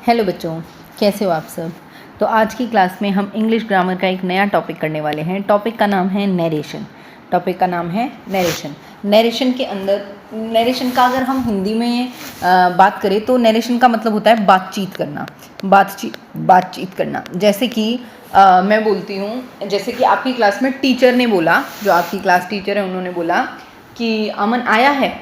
Hello बच्चों, कैसे हो आप सब। तो आज की क्लास में हम इंग्लिश ग्रामर का एक नया टॉपिक करने वाले हैं। टॉपिक का नाम है नरेशन। नरेशन के अंदर नरेशन का अगर हम हिंदी में बात करें तो नरेशन का मतलब होता है बातचीत करना। जैसे कि मैं बोलती हूँ, जैसे कि आपकी क्लास में टीचर ने बोला, जो आपकी क्लास टीचर है उन्होंने बोला कि अमन आया है।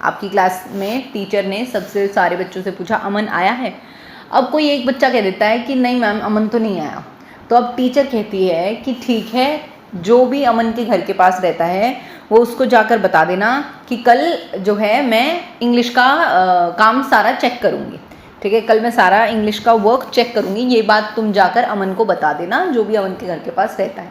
आपकी क्लास में टीचर ने सबसे सारे बच्चों से पूछा अमन आया है। अब कोई एक बच्चा कह देता है कि नहीं मैम अमन तो नहीं आया। तो अब टीचर कहती है कि ठीक है, जो भी अमन के घर के पास रहता है वो उसको जाकर बता देना कि कल जो है मैं इंग्लिश का काम सारा चेक करूँगी। ठीक है, कल मैं सारा इंग्लिश का वर्क चेक करूँगी, ये बात तुम जाकर अमन को बता देना, जो भी अमन के घर के पास रहता है।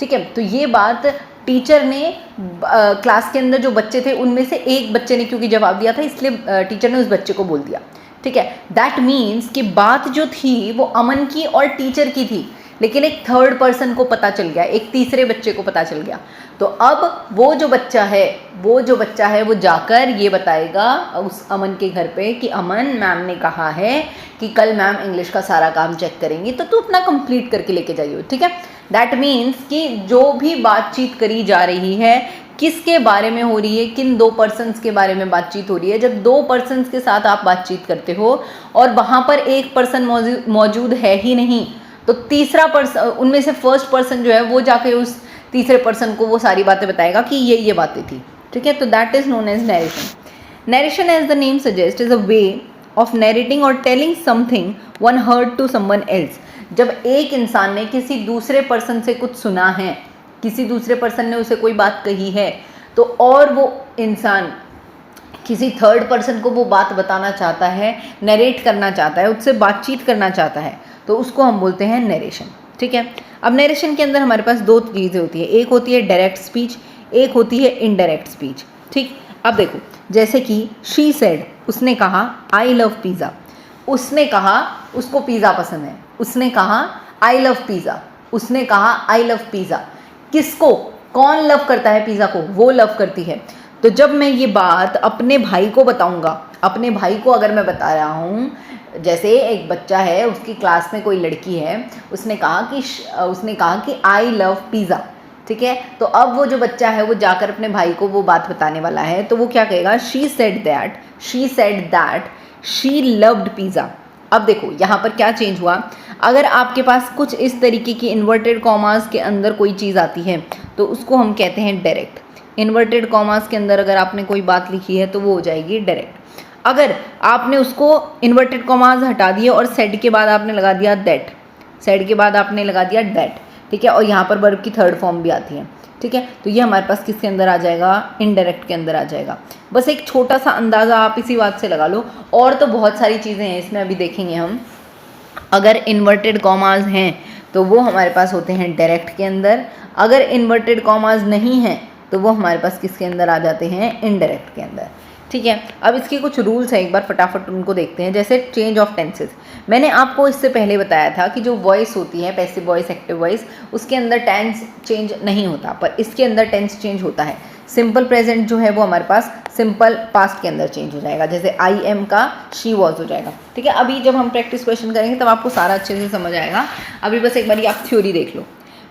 ठीक है, तो ये बात टीचर ने क्लास के अंदर जो बच्चे थे उनमें से एक बच्चे ने क्योंकि जवाब दिया था, इसलिए टीचर ने उस बच्चे को बोल दिया। ठीक है, दैट मीन्स कि बात जो थी वो अमन की और टीचर की थी, लेकिन एक थर्ड पर्सन को पता चल गया, एक तीसरे बच्चे को पता चल गया। तो अब वो जो बच्चा है वो जाकर ये बताएगा उस अमन के घर पे कि अमन, मैम ने कहा है कि कल मैम इंग्लिश का सारा काम चेक करेंगी, तो तू अपना कंप्लीट करके लेके जाइए। ठीक है, दैट मीन्स कि जो भी बातचीत करी जा रही है किसके बारे में हो रही है, किन दो पर्सन्स के बारे में बातचीत हो रही है। जब दो पर्सन्स के साथ आप बातचीत करते हो और वहाँ पर एक पर्सन मौजूद है ही नहीं, तो तीसरा पर्सन, उनमें से फर्स्ट पर्सन जो है वो जाके उस तीसरे पर्सन को वो सारी बातें बताएगा कि ये बातें थी। ठीक है, तो that is known as narration. Narration as the name suggest is a way of narrating और telling something one heard to someone else. जब एक इंसान ने किसी दूसरे पर्सन से कुछ सुना है, किसी दूसरे पर्सन ने उसे कोई बात कही है, तो और वो इंसान किसी थर्ड पर्सन को वो बात बताना चाहता है, नरेट करना चाहता है, उससे बातचीत करना चाहता है, तो उसको हम बोलते हैं नरेशन। ठीक है, अब नरेशन के अंदर हमारे पास दो चीज़ें होती है, एक होती है डायरेक्ट स्पीच, एक होती है इनडायरेक्ट स्पीच। ठीक, अब देखो, जैसे कि शी सेड, उसने कहा आई लव पिज़्ज़ा। उसने कहा उसको पिज़्ज़ा पसंद है, उसने कहा आई लव पिज़्ज़ा, उसने कहा आई लव पिज़्ज़ा। किसको, कौन लव करता है पिज़्ज़ा को, वो लव करती है। तो जब मैं ये बात अपने भाई को बताऊंगा, अपने भाई को अगर मैं बता रहा हूँ, जैसे एक बच्चा है, उसकी क्लास में कोई लड़की है, उसने कहा कि आई लव पिज़्ज़ा। ठीक है, तो अब वो जो बच्चा है वो जाकर अपने भाई को वो बात बताने वाला है, तो वो क्या कहेगा, she said that she loved pizza. अब देखो यहाँ पर क्या चेंज हुआ, अगर आपके पास कुछ इस तरीके की इन्वर्टेड कॉमास के अंदर कोई चीज़ आती है तो उसको हम कहते हैं डायरेक्ट। इन्वर्टेड कॉमास के अंदर अगर आपने कोई बात लिखी है तो वो हो जाएगी डायरेक्ट। अगर आपने उसको इन्वर्टेड कॉमास हटा दिए और सेड के बाद आपने लगा दिया दैट, ठीक है, और यहाँ पर वर्ब की थर्ड फॉर्म भी आती है। ठीक है, तो ये हमारे पास किसके अंदर आ जाएगा, इनडायरेक्ट के अंदर आ जाएगा। बस एक छोटा सा अंदाज़ा आप इसी बात से लगा लो, और तो बहुत सारी चीज़ें हैं इसमें, अभी देखेंगे हम। अगर इन्वर्टेड कॉमास हैं तो वो हमारे पास होते हैं डायरेक्ट के अंदर, अगर इन्वर्टेड कॉमास नहीं हैं तो वो हमारे पास किसके अंदर आ जाते हैं, इनडायरेक्ट के अंदर। ठीक है, अब इसके कुछ रूल्स हैं, एक बार फटाफट उनको देखते हैं। जैसे चेंज ऑफ टेंसेस, मैंने आपको इससे पहले बताया था कि जो वॉइस होती है, पैसिव वॉइस, एक्टिव वॉइस, उसके अंदर टेंस चेंज नहीं होता, पर इसके अंदर टेंस चेंज होता है। सिंपल प्रेजेंट जो है वो हमारे पास सिंपल पास्ट के अंदर चेंज हो जाएगा, जैसे आई एम का शी वॉज हो जाएगा। ठीक है, अभी जब हम प्रैक्टिस क्वेश्चन करेंगे तब आपको सारा अच्छे से समझ आएगा। अभी बस एक बार आप थ्योरी देख लो।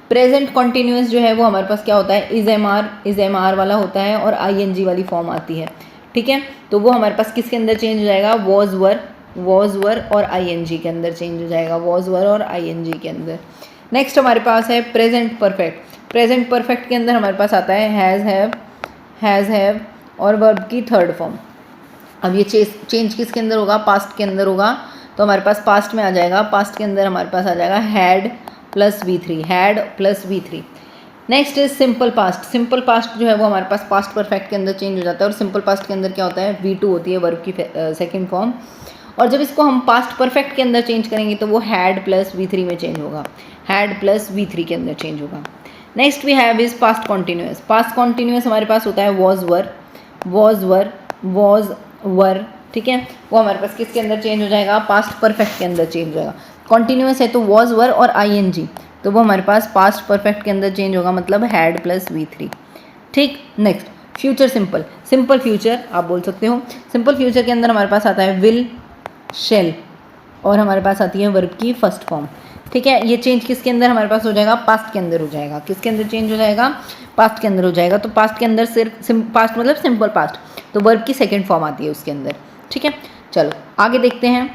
प्रेजेंट कॉन्टिन्यूस जो है वो हमारे पास क्या होता है, इज एम आर वाला होता है और आई एन जी वाली फॉर्म आती है। ठीक है, तो वो हमारे पास किसके अंदर चेंज हो जाएगा, वॉज वर और आई एन जी के अंदर चेंज हो जाएगा, वॉज वर और आई एन जी के अंदर। नेक्स्ट हमारे पास है प्रेजेंट परफेक्ट। प्रेजेंट परफेक्ट के अंदर हमारे पास आता है हैज़ हैव और वर्ब की थर्ड फॉर्म। अब ये चेंज किसके अंदर होगा, पास्ट के अंदर होगा, तो हमारे पास पास्ट में आ जाएगा, पास्ट के अंदर हमारे पास आ जाएगा had plus V3। Next is simple past. Simple past जो है वो हमारे पास पास्ट परफेक्ट के अंदर चेंज हो जाता है, और सिंपल पास्ट के अंदर क्या होता है, V2 होती है वर्ब की सेकंड फॉर्म। और जब इसको हम पास्ट परफेक्ट के अंदर चेंज करेंगे तो वो हैड प्लस V3 में चेंज होगा, हैड प्लस V3 के अंदर चेंज होगा। Next we have is past continuous. Past continuous हमारे पास होता है वॉज वर। ठीक है, वो हमारे पास किसके अंदर चेंज हो जाएगा, पास्ट परफेक्ट के अंदर चेंज हो जाएगा। कॉन्टिन्यूस है तो वॉज वर और ING, तो वो हमारे पास पास्ट परफेक्ट के अंदर चेंज होगा, मतलब हैड प्लस V3। ठीक, नेक्स्ट फ्यूचर सिंपल फ्यूचर आप बोल सकते हो। सिंपल फ्यूचर के अंदर हमारे पास आता है विल, शेल, और हमारे पास आती है वर्ब की फर्स्ट फॉर्म। ठीक है, ये चेंज किसके अंदर हमारे पास हो जाएगा, पास्ट के अंदर हो जाएगा। किसके अंदर चेंज हो जाएगा, पास्ट के अंदर हो जाएगा। तो पास्ट के अंदर सिर्फ पास्ट मतलब सिंपल पास्ट, तो वर्ब की सेकंड फॉर्म आती है उसके अंदर। ठीक है, चलो आगे देखते हैं।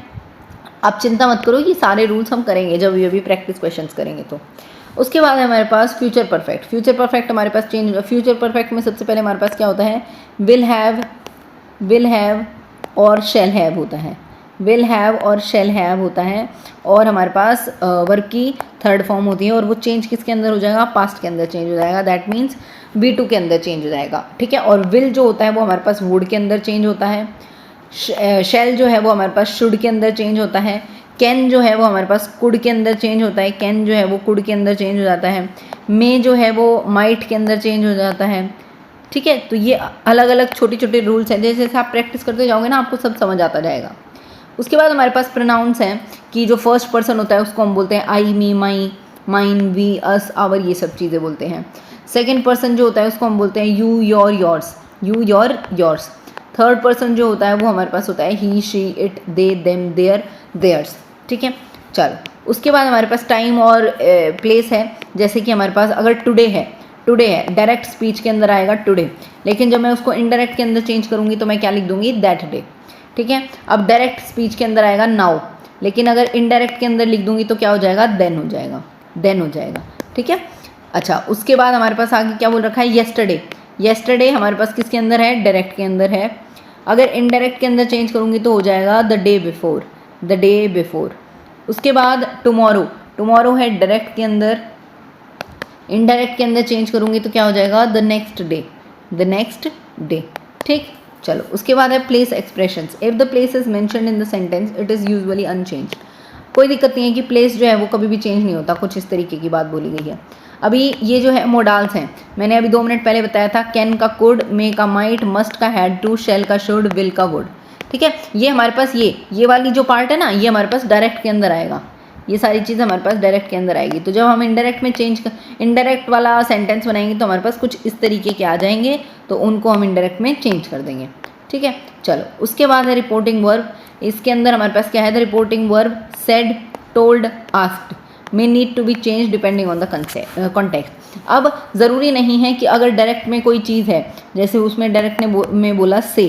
आप चिंता मत करो, ये सारे रूल्स हम करेंगे जब ये भी प्रैक्टिस क्वेश्चंस करेंगे। तो उसके बाद है हमारे पास फ्यूचर परफेक्ट। फ्यूचर परफेक्ट हमारे पास चेंज, फ्यूचर परफेक्ट में सबसे पहले हमारे पास क्या होता है, विल हैव और शैल हैव होता है। विल हैव और शैल हैव होता है, और हमारे पास वर्ब की थर्ड फॉर्म होती है, और वो चेंज किसके अंदर हो जाएगा, पास्ट के अंदर चेंज हो जाएगा। दैट मीन्स V2 के अंदर चेंज हो जाएगा। ठीक है, और विल जो होता है वो हमारे पास वुड के अंदर चेंज होता है। शैल जो है वो हमारे पास शुड के अंदर चेंज होता है। कैन जो है वो हमारे पास कुड के अंदर चेंज होता है। कैन जो है वो कुड के अंदर चेंज हो जाता है। मे जो है वो माइट के अंदर चेंज हो जाता है। ठीक है, तो ये अलग अलग छोटे छोटे रूल्स हैं, जैसे जैसे आप प्रैक्टिस करते जाओगे ना आपको सब समझ आता जाएगा। उसके बाद हमारे पास प्रोनाउंस हैं कि जो फर्स्ट पर्सन होता है उसको हम बोलते हैं आई, मी, माई, माइन, वी, अस, आवर, ये सब चीज़ें बोलते हैं। सेकेंड पर्सन जो होता है उसको हम बोलते हैं you, your, yours, you, your, yours. Third person जो होता है वो हमारे पास होता है he, she, it, they, them, their, theirs. ठीक है, चलो उसके बाद हमारे पास टाइम और प्लेस है। जैसे कि हमारे पास अगर टुडे है डायरेक्ट स्पीच के अंदर आएगा टुडे, लेकिन जब मैं उसको इनडायरेक्ट के अंदर चेंज करूँगी तो मैं क्या लिख दूँगी, दैट डे। ठीक है, अब डायरेक्ट स्पीच के अंदर आएगा नाउ, लेकिन अगर इनडायरेक्ट के अंदर लिख दूँगी तो क्या हो जाएगा, देन हो जाएगा। ठीक है, अच्छा उसके बाद हमारे पास आगे क्या बोल रखा है, येस्टरडे हमारे पास किसके अंदर है, डायरेक्ट के अंदर है। अगर इनडायरेक्ट के अंदर चेंज करूँगी तो हो जाएगा द डे बिफोर। उसके बाद टुमारो है डायरेक्ट के अंदर, इनडायरेक्ट के अंदर चेंज करूँगी तो क्या हो जाएगा, द नेक्स्ट डे। ठीक, चलो उसके बाद है place expressions. If the place is mentioned in the sentence it is usually unchanged. कोई दिक्कत नहीं है कि प्लेस जो है वो कभी भी चेंज नहीं होता, कुछ इस तरीके की बात बोली गई है। अभी ये जो है मोडाल्स हैं, मैंने अभी 2 मिनट पहले बताया था, कैन का कुड, मे का माइट, मस्ट का हैड टू, शैल का शुड, विल का वुड। ठीक है, ये हमारे पास ये वाली जो पार्ट है ना, ये हमारे पास डायरेक्ट के अंदर आएगा। ये सारी चीज़ हमारे पास डायरेक्ट के अंदर आएगी। तो जब हम इनडायरेक्ट वाला सेंटेंस बनाएंगे तो हमारे पास कुछ इस तरीके के आ जाएंगे, तो उनको हम इनडायरेक्ट में चेंज कर देंगे। ठीक है, चलो उसके बाद है रिपोर्टिंग वर्ब। इसके अंदर हमारे पास क्या है, the reporting verb said, told, asked may need to be changed depending on the context। अब ज़रूरी नहीं है कि अगर डायरेक्ट में कोई चीज़ है, जैसे उसमें डायरेक्ट में बोला से,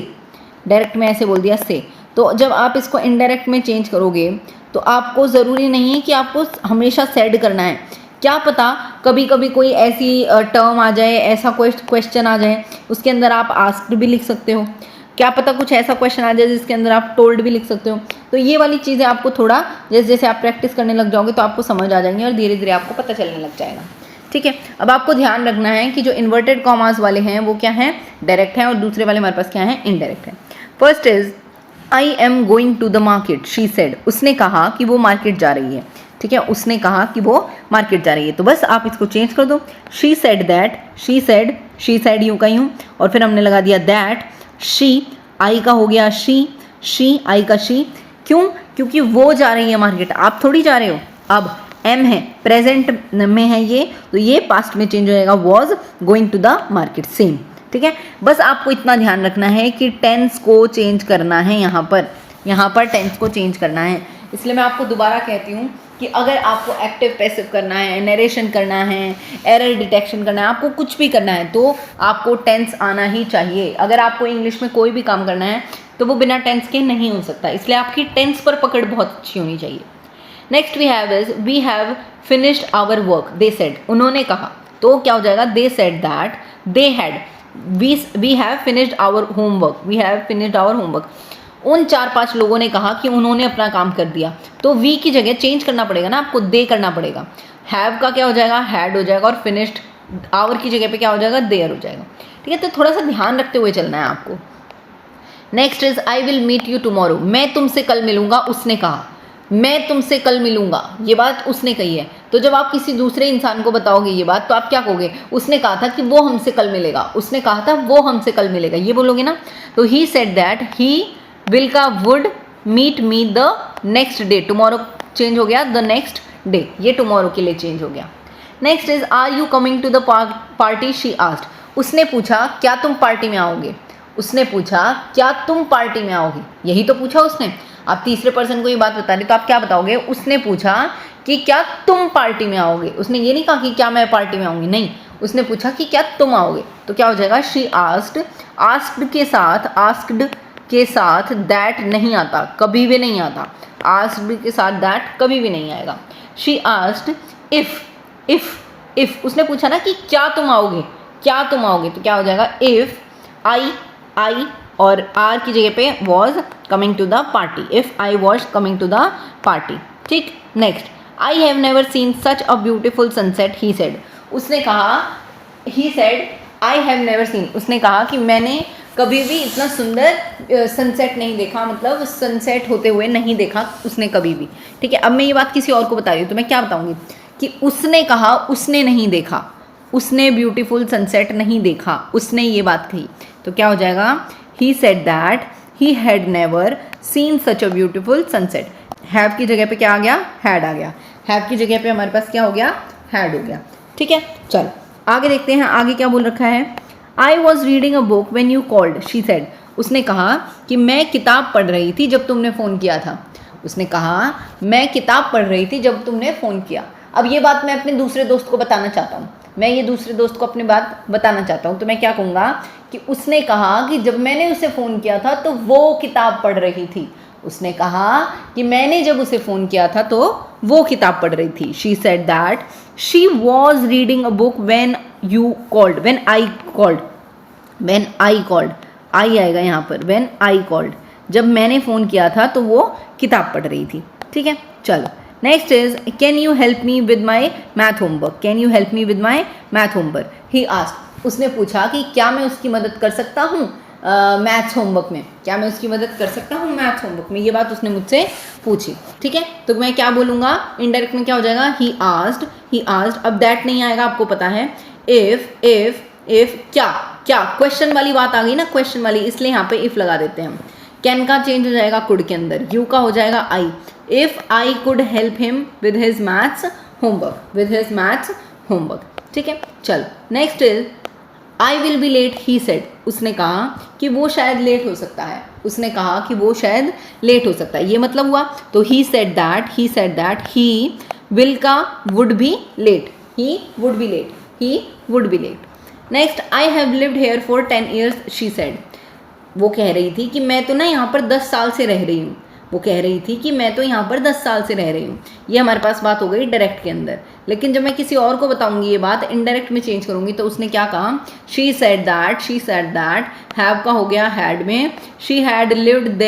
डायरेक्ट में ऐसे बोल दिया से, तो जब आप इसको इनडायरेक्ट में चेंज करोगे तो आपको ज़रूरी नहीं है कि आपको हमेशा सेड करना है। क्या पता कभी कभी कोई ऐसी टर्म आ जाए, ऐसा क्वेश्चन आ जाए, उसके अंदर आप आस्क्ड भी लिख सकते हो। क्या पता कुछ ऐसा क्वेश्चन आ जाए जिसके अंदर आप टोल्ड भी लिख सकते हो। तो ये वाली चीज़ें आपको थोड़ा जैसे जैसे आप प्रैक्टिस करने लग जाओगे तो आपको समझ आ जाएंगी और धीरे धीरे आपको पता चलने लग जाएगा। ठीक है, अब आपको ध्यान रखना है कि जो इन्वर्टेड कॉमास वाले हैं वो क्या हैं, डायरेक्ट हैं, और दूसरे वाले हमारे पास क्या हैं, इनडायरेक्ट हैं। First is I am going to the market, she said, उसने कहा कि वो मार्केट जा रही है। ठीक है, उसने कहा कि वो मार्केट जा रही है, तो बस आप इसको चेंज कर दो। She said that, she said यूँ का यूँ, और फिर हमने लगा दिया दैट। शी, आई का हो गया शी, आई का शी। क्यों, क्योंकि वो जा रही है मार्केट, आप थोड़ी जा रहे हो। अब एम है, प्रेजेंट में है ये, तो ये पास्ट में चेंज हो जाएगा, was going to the market, same. ठीक है, बस आपको इतना ध्यान रखना है कि टेंस को चेंज करना है, यहाँ पर टेंस को चेंज करना है। इसलिए मैं आपको दोबारा कहती हूँ कि अगर आपको एक्टिव पैसिव करना है, नरेशन करना है, एरर डिटेक्शन करना है, आपको कुछ भी करना है तो आपको टेंस आना ही चाहिए। अगर आपको इंग्लिश में कोई भी काम करना है तो वो बिना टेंस के नहीं हो सकता, इसलिए आपकी टेंस पर पकड़ बहुत अच्छी होनी चाहिए। Next we have finished our work, they said, उन्होंने कहा, तो क्या हो जाएगा, they said that, they had, we have finished our homework, उन 4-5 लोगों ने कहा कि उन्होंने अपना काम कर दिया, तो वी की जगह चेंज करना पड़ेगा ना आपको, दे करना पड़ेगा। हैव का क्या हो जाएगा, हैड हो जाएगा, और फिनिश्ड आवर की जगह पे क्या हो जाएगा, देयर हो जाएगा। ठीक है, तो थोड़ा सा ध्यान रखते हुए चलना है आपको। Next is I will meet you tomorrow, मैं तुमसे कल मिलूंगा, उसने कहा, मैं तुमसे कल मिलूंगा, ये बात उसने कही है। तो जब आप किसी दूसरे इंसान को बताओगे ये बात तो आप क्या कहोगे, उसने कहा था कि वो हमसे कल मिलेगा, उसने कहा था वो हमसे कल मिलेगा, ये बोलोगे ना। तो he said that he will का would meet me the next day, tomorrow change हो गया द नेक्स्ट डे, ये टुमारो के लिए चेंज हो गया। Next is are you coming to the party, she asked, उसने पूछा क्या तुम पार्टी में आओगे, उसने पूछा क्या तुम पार्टी में आओगी, यही तो पूछा उसने। आप तीसरे पर्सन को ये बात बता रहे तो आप क्या बताओगे, उसने पूछा कि क्या तुम पार्टी में आओगे, उसने ये नहीं कहा कि क्या मैं पार्टी में आऊँगी, नहीं, उसने पूछा कि क्या तुम आओगे, तो क्या हो जाएगा शी आस्क्ड, आस्क्ड के साथ दैट नहीं आता, कभी भी नहीं आता, आस्क्ड के साथ दैट कभी भी नहीं आएगा। शी आस्क्ड इफ उसने पूछा ना कि क्या तुम आओगे, तो क्या हो जाएगा इफ आई और आर की जगह पे was coming to the party, if I was coming to the party. ठीक, next, I have never seen such a beautiful sunset, he said, उसने कहा, he said I have never seen, उसने कहा कि मैंने कभी भी इतना सुंदर सनसेट नहीं देखा, मतलब सनसेट होते हुए नहीं देखा उसने कभी भी। ठीक है, अब मैं ये बात किसी और को बता रही हूँ तो मैं क्या बताऊँगी कि उसने कहा, उसने नहीं देखा, उसने ब्यूटीफुल सनसेट नहीं देखा, उसने ये बात कही, तो क्या हो जाएगा, he said that he had never seen such a beautiful sunset. Have की जगह पे क्या आ गया, हैड आ गया, हैव की जगह पे हमारे पास क्या हो गया, हैड हो गया। ठीक है, चलो आगे देखते हैं, आगे क्या बोल रखा है। I was reading a book when you called, she said, उसने कहा कि मैं किताब पढ़ रही थी जब तुमने फ़ोन किया था, उसने कहा मैं किताब पढ़ रही थी जब तुमने फ़ोन किया। अब ये बात मैं अपने दूसरे दोस्त को बताना चाहता हूँ, मैं ये दूसरे दोस्त को अपनी बात बताना चाहता हूँ, तो मैं क्या कहूँगा कि उसने कहा कि जब मैंने उसे फ़ोन किया था तो वो किताब पढ़ रही थी, उसने कहा कि मैंने जब उसे फ़ोन किया था तो वो किताब पढ़ रही थी। She said that she was reading a book when you called, when I called, I आएगा यहाँ पर, व्हेन आई कॉल्ड, जब मैंने फ़ोन किया था तो वो किताब पढ़ रही थी। ठीक है, चलो next is can you help me with my math homework, can you help me with my math homework, he asked, उसने पूछा कि क्या मैं उसकी मदद कर सकता हूँ मैथ्स होमवर्क में, क्या मैं उसकी मदद कर सकता हूँ मैथ्स होमवर्क में, ये बात उसने मुझसे पूछी। ठीक है, तो मैं क्या बोलूँगा, इनडायरेक्ट में क्या हो जाएगा, ही आस्क्ड, अब दैट नहीं आएगा, आपको पता है, इफ क्या क्वेश्चन वाली बात आ गई ना, क्वेश्चन वाली, इसलिए यहाँ पे इफ लगा देते हैं हम। कैन का चेंज हो जाएगा कुड के अंदर, यू का हो जाएगा I, if I could help him with his maths homework, ठीक है, चलो next is I will be late, he said, उसने कहा कि वो शायद लेट हो सकता है, उसने कहा कि वो शायद लेट हो सकता है, ये मतलब हुआ, तो he said that he will का would be late, he would be late. Next, I have lived here for 10 years, she said, वो कह रही थी कि मैं तो ना यहाँ पर 10 साल से रह रही हूँ, ये हमारे पास बात हो गई डायरेक्ट के अंदर। लेकिन जब मैं किसी और को बताऊंगी ये बात, इनडायरेक्ट में चेंज करूंगी, तो उसने क्या कहा, शी सेड दैट, हैव का हो गया हैड में, शी हैड लिव्ड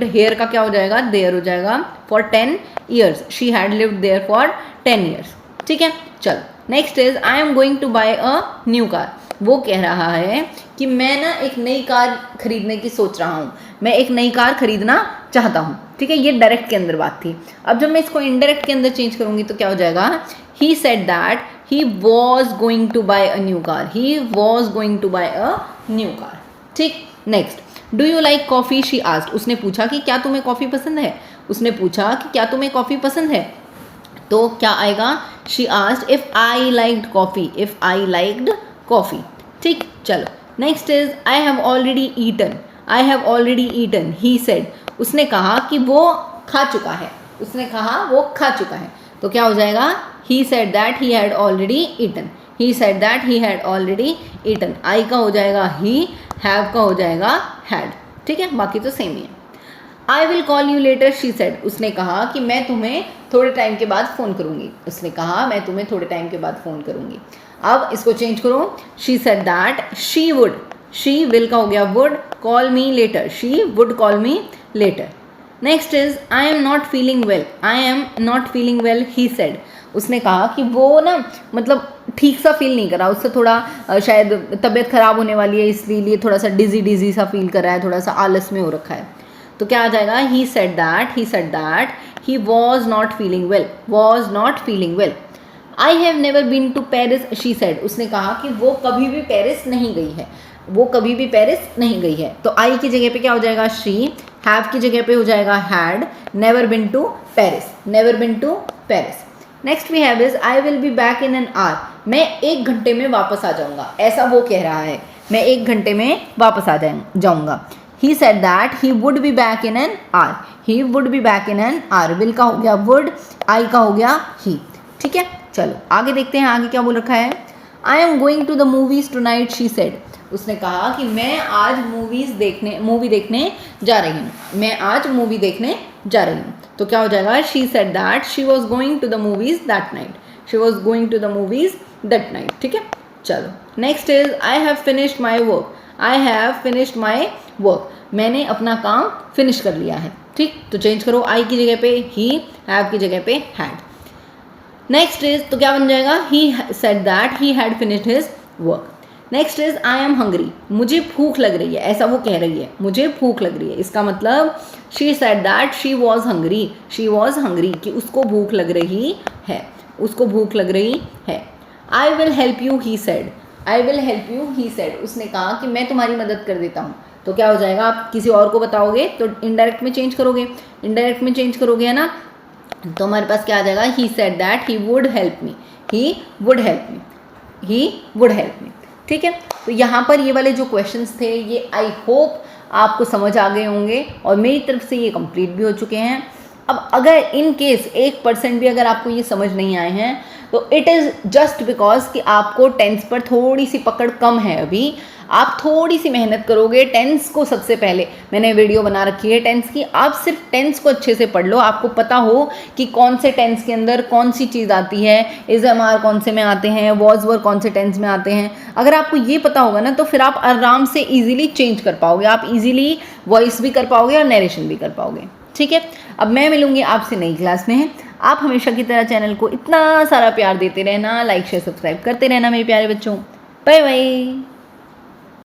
हेयर का क्या हो जाएगा, देयर हो जाएगा, for 10 years, she had lived there for 10 years। ठीक है, चलो next is I am going to buy a new car, वो कह रहा है कि मैं ना एक नई कार खरीदने की सोच रहा हूँ, मैं एक नई कार खरीदना चाहता हूँ। ठीक है, ये डायरेक्ट के अंदर बात थी। अब जब मैं इसको इनडायरेक्ट के अंदर चेंज करूँगी तो क्या हो जाएगा, he said that he was going to buy a new car, ठीक। Next, do you like coffee, she asked, उसने पूछा कि क्या तुम्हें कॉफ़ी पसंद है, तो क्या आएगा, she asked if I liked coffee, ठीक। चलो next is I have already eaten, he said, उसने कहा कि वो खा चुका है, तो क्या हो जाएगा, he said that he had already eaten, I का हो जाएगा ही, हैव का हो जाएगा हैड, ठीक है, बाकी तो सेम ही है। I will call you later, she said, उसने कहा कि मैं तुम्हें थोड़े टाइम के बाद फ़ोन करूँगी, अब इसको चेंज करो, she said that she will का हो गया would, call me later, she would call me later. Next is I am not feeling well, he said, उसने कहा कि वो ना मतलब ठीक सा फील नहीं कर रहा, उससे थोड़ा शायद तबीयत ख़राब होने वाली है, इसलिए थोड़ा सा डिजी सा फील कर रहा है, थोड़ा सा आलस में हो रखा है, तो क्या आ जाएगा, he said that he was not feeling well. I have never been to Paris, she said, उसने कहा कि वो कभी भी पेरिस नहीं गई है, तो आई की जगह पे क्या हो जाएगा, शी, हैव की जगह पे हो जाएगा had, never been to Paris. Next we have is I will be back in an hour, मैं 1 घंटे में वापस आ जाऊंगा, ऐसा वो कह रहा है, मैं 1 घंटे में वापस आ जाऊंगा। ही said that he would B back in an our, he would B back in an our, will का हो गया वुड, आई का हो गया ही। ठीक है, चलो आगे देखते हैं आगे क्या बोल रखा है। I am going to the movies tonight, she said, उसने कहा कि मैं आज मूवी देखने जा रही हूँ, मैं आज मूवी देखने जा रही हूँ। तो क्या हो जाएगा, she said that she was going to the movies that night, she was going to the movies that night. ठीक है, चलो next is I have finished my work, I have finished my work, मैंने अपना काम finish कर लिया है। ठीक, तो चेंज करो, आई की जगह पे ही, हैव की जगह पे हैड। नेक्स्ट इज, तो क्या बन जाएगा, he said that he had finished his work. Next is I am hungry, मुझे भूख लग रही है, ऐसा वो कह रही है, मुझे भूख लग रही है। इसका मतलब she said that she was hungry, she was hungry, कि उसको भूख लग रही है, उसको भूख लग रही है। I will help you, he said, I will help you, he said, उसने कहा कि मैं तुम्हारी मदद कर देता हूँ। तो क्या हो जाएगा, आप किसी और को बताओगे तो इनडायरेक्ट में चेंज करोगे, इनडायरेक्ट में चेंज करोगे है ना, तो हमारे पास क्या आ जाएगा, he said that he would help me, he would help me, he would help me. ठीक है, तो यहाँ पर ये वाले जो क्वेश्चंस थे ये आई होप आपको समझ आ गए होंगे और मेरी तरफ से ये कंप्लीट भी हो चुके हैं। अब अगर इन केस 1% भी अगर आपको ये समझ नहीं आए हैं तो इट इज़ जस्ट बिकॉज कि आपको टेंस पर थोड़ी सी पकड़ कम है। अभी आप थोड़ी सी मेहनत करोगे, टेंस को सबसे पहले मैंने वीडियो बना रखी है टेंस की, आप सिर्फ टेंस को अच्छे से पढ़ लो, आपको पता हो कि कौन से टेंस के अंदर कौन सी चीज़ आती है, इज एम आर कौन से में आते हैं, वॉज वर कौन से टेंस में आते हैं। अगर आपको ये पता होगा ना तो फिर आप आराम से ईजिली चेंज कर पाओगे, आप ईजिली वॉइस भी कर पाओगे और नरेशन भी कर पाओगे। ठीक है, अब मैं मिलूंगी आपसे नई क्लास में। आप हमेशा की तरह चैनल को इतना सारा प्यार देते रहना, लाइक शेयर सब्सक्राइब करते रहना मेरे प्यारे बच्चों। Bye bye.